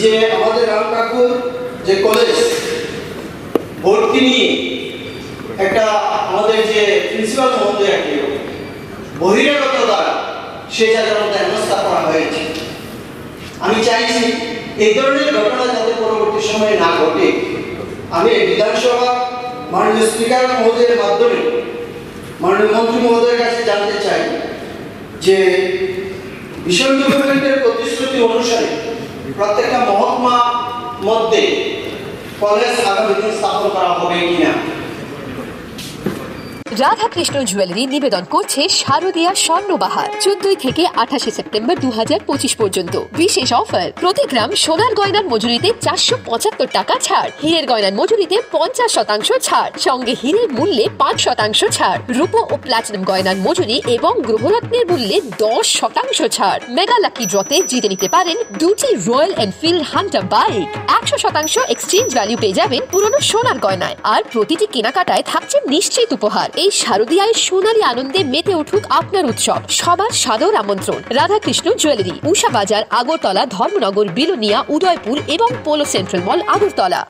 যে আমাদের রাম ঠাকুর যে কলেজ ভর্তি নিয়ে একটা আমাদের যে প্রিন্সিপাল মহোদয় বহিরাগত দ্বারা সে জায়গার মধ্যে হেনস্থা করা হয়েছে। আমি চাইছি এই ধরনের ঘটনা যাতে পরবর্তী সময়ে না ঘটে। আমি বিধানসভা মাননীয় স্পিকার মহোদয়ের মাধ্যমে মাননীয় মন্ত্রী মহোদয়ের কাছে জানতে চাই যে মিশন ডেভেলপমেন্টের প্রতিশ্রুতি অনুসারে প্রত্যেকটা মহকুমা মধ্যে কলেজ আগামী দিন স্থাপন করা হবে কিনা। রাধাকৃষ্ণ জুয়েলারি নিবেদন করছে শারদীয়া স্বর্ণবাহার 14 থেকে 28 সেপ্টেম্বর 2025 পর্যন্ত। বিশেষ অফার, প্রতি গ্রাম সোনার গয়নার মজুরিতে 475 টাকা ছাড়, হীরের গয়নার মজুরিতে 50% ছাড়, সঙ্গে হীরের মূল্যে 5% ছাড়, রূপো ও প্লাটিনাম গয়নার মজুরি এবং গ্রহরত্নের মূল্যে 10% ছাড়। মেগা লাকি ড্রতে জিতে নিতে পারেন দুটি royal Enfield Hunter bike. 100% exchange value পেয়ে যাবেন পুরনো সোনার গয়নায়, আর প্রতিটি কেনাকাটায় থাকছে নিশ্চিত উপহার। এই শারদীয়ায় সোনালী আনন্দে মেতে উঠুক আপনার উৎসব। সবার সাদর আমন্ত্রণ। রাধাকৃষ্ণ জুয়েলারি, উষা বাজার, আগরতলা, ধর্মনগর, বিলোনিয়া, উদয়পুর এবং পোলো সেন্ট্রাল মল, আগরতলা।